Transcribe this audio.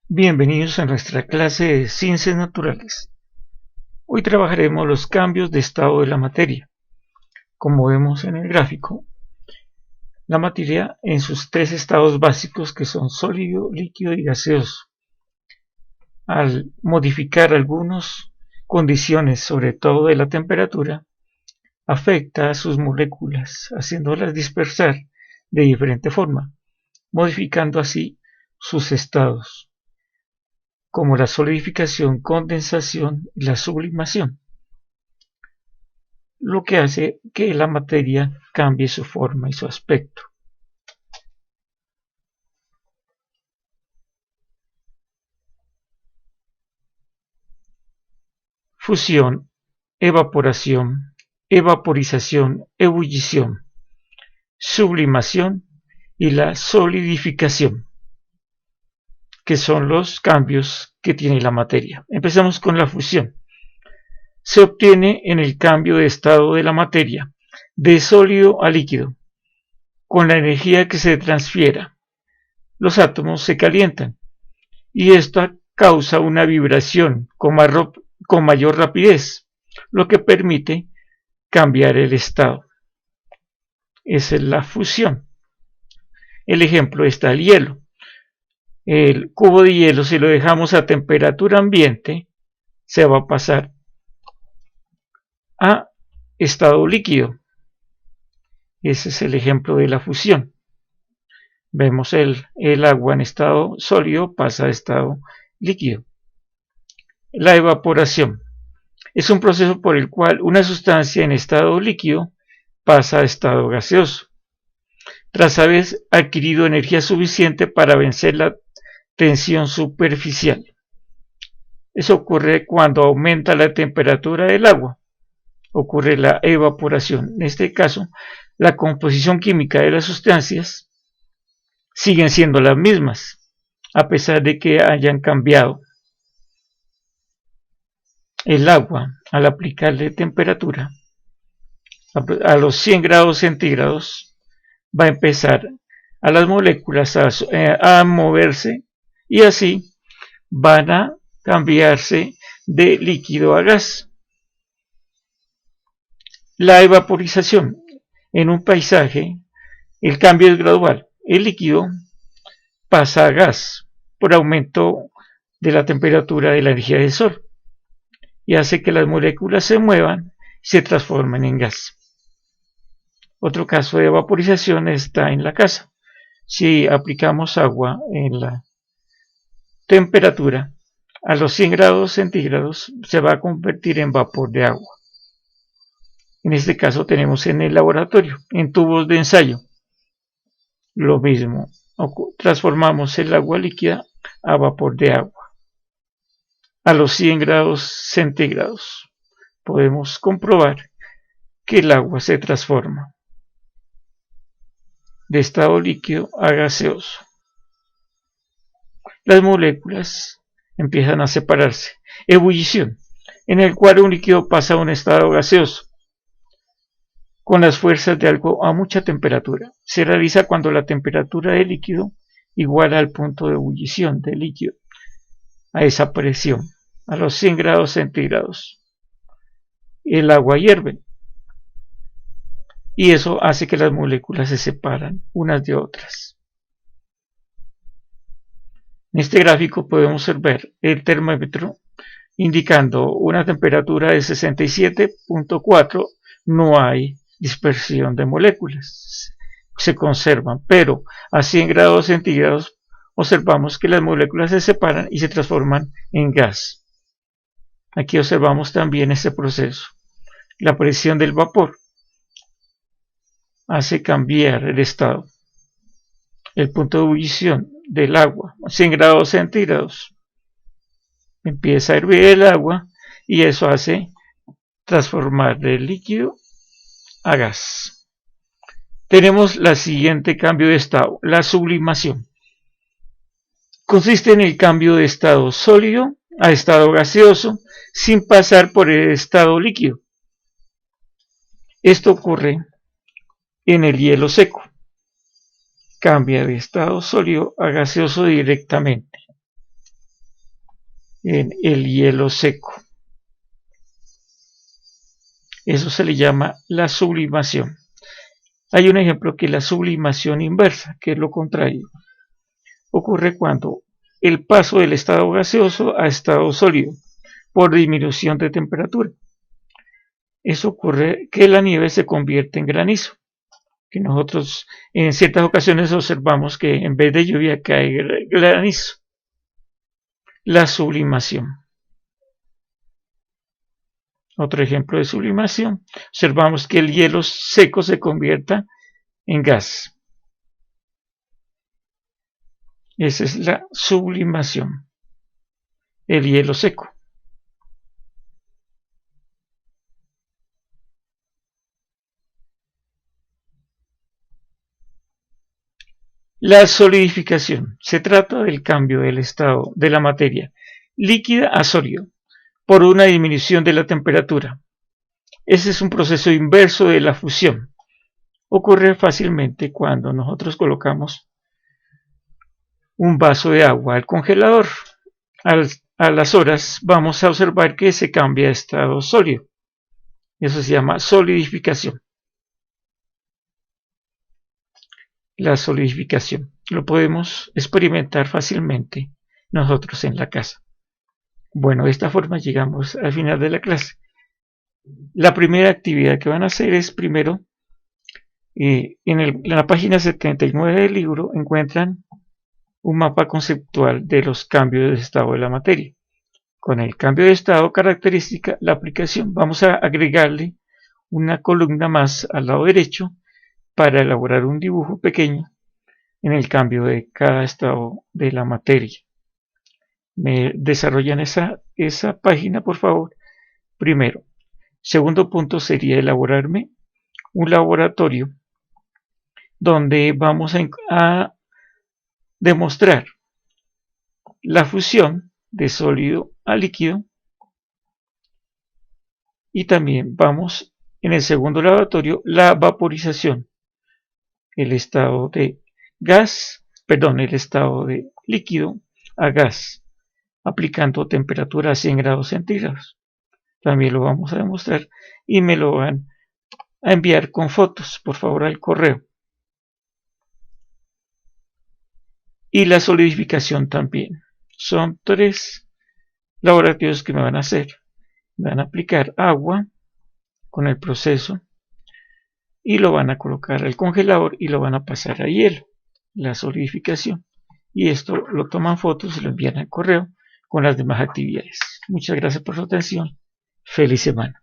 Bienvenidos a nuestra clase de Ciencias Naturales. Hoy trabajaremos los cambios de estado de la materia. Como vemos en el gráfico, la materia en sus tres estados básicos, que son sólido, líquido y gaseoso. Al modificar algunas condiciones, sobre todo de la temperatura, afecta a sus moléculas, haciéndolas dispersar de diferente forma, modificando así sus estados, como la solidificación, condensación y la sublimación, lo que hace que la materia cambie su forma y su aspecto. Fusión, evaporación, evaporización, ebullición, sublimación y la solidificación, que son los cambios que tiene la materia. Empezamos con la fusión. Se obtiene en el cambio de estado de la materia, de sólido a líquido, con la energía que se transfiera. Los átomos se calientan y esto causa una vibración con mayor rapidez, lo que permite cambiar el estado. Esa es la fusión. El ejemplo está el hielo. El cubo de hielo, si lo dejamos a temperatura ambiente, se va a pasar a estado líquido. Ese es el ejemplo de la fusión. Vemos el agua en estado sólido pasa a estado líquido. La evaporación es un proceso por el cual una sustancia en estado líquido pasa a estado gaseoso, tras haber adquirido energía suficiente para vencer la tensión superficial. Eso ocurre cuando aumenta la temperatura del agua. Ocurre la evaporación. En este caso, la composición química de las sustancias siguen siendo las mismas, a pesar de que hayan cambiado. El agua, al aplicarle temperatura a los 100 grados centígrados, va a empezar a las moléculas a moverse y así van a cambiarse de líquido a gas. La evaporización. En un paisaje, el cambio es gradual. El líquido pasa a gas por aumento de la temperatura de la energía del sol y hace que las moléculas se muevan y se transformen en gas. Otro caso de evaporización está en la casa. Si aplicamos agua en la temperatura, a los 100 grados centígrados se va a convertir en vapor de agua. En este caso tenemos en el laboratorio, en tubos de ensayo. Lo mismo, transformamos el agua líquida a vapor de agua. A los 100 grados centígrados podemos comprobar que el agua se transforma de estado líquido a gaseoso. Las moléculas empiezan a separarse. Ebullición, en el cual un líquido pasa a un estado gaseoso con las fuerzas de algo a mucha temperatura. Se realiza cuando la temperatura del líquido iguala al punto de ebullición del líquido, a esa presión, a los 100 grados centígrados. El agua hierve y eso hace que las moléculas se separan unas de otras. En este gráfico podemos ver el termómetro indicando una temperatura de 67.4, no hay dispersión de moléculas, se conservan, pero a 100 grados centígrados observamos que las moléculas se separan y se transforman en gas. Aquí observamos también este proceso. La presión del vapor hace cambiar el estado. El punto de ebullición del agua, 100 grados centígrados, empieza a hervir el agua y eso hace transformar del líquido a gas. Tenemos el siguiente cambio de estado, la sublimación. Consiste en el cambio de estado sólido a estado gaseoso sin pasar por el estado líquido. Esto ocurre en el hielo seco. Cambia de estado sólido a gaseoso directamente. en el hielo seco. Eso se le llama la sublimación. Hay un ejemplo que es la sublimación inversa, que es lo contrario. Ocurre cuando el paso del estado gaseoso a estado sólido por disminución de temperatura. Eso ocurre que la nieve se convierte en granizo, que nosotros en ciertas ocasiones observamos que en vez de lluvia cae granizo. La sublimación. Otro ejemplo de sublimación, observamos que el hielo seco se convierta en gas. Esa es la sublimación, el hielo seco. La solidificación. Se trata del cambio del estado de la materia líquida a sólido por una disminución de la temperatura. Ese es un proceso inverso de la fusión. Ocurre fácilmente cuando nosotros colocamos un vaso de agua al congelador. A las horas vamos a observar que se cambia a estado sólido. Eso se llama solidificación. La solidificación lo podemos experimentar fácilmente nosotros en la casa. Bueno, de esta forma llegamos al final de la clase. La primera actividad que van a hacer es primero, en la página 79 del libro encuentran un mapa conceptual de los cambios de estado de la materia. Con el cambio de estado característica, la aplicación, vamos a agregarle una columna más al lado derecho para elaborar un dibujo pequeño en el cambio de cada estado de la materia. Me desarrollan esa página, por favor. Primero. Segundo punto sería elaborarme un laboratorio donde vamos a demostrar la fusión de sólido a líquido, y también vamos en el segundo laboratorio la vaporización, el estado de gas, perdón, el estado de líquido a gas, aplicando temperatura a 100 grados centígrados. También lo vamos a demostrar y me lo van a enviar con fotos, por favor, al correo. Y la solidificación también. Son 3 laboratorios que me van a hacer. Me van a aplicar agua con el proceso y lo van a colocar al congelador y lo van a pasar a hielo, la solidificación. Y esto lo toman fotos y lo envían al correo con las demás actividades. Muchas gracias por su atención. Feliz semana.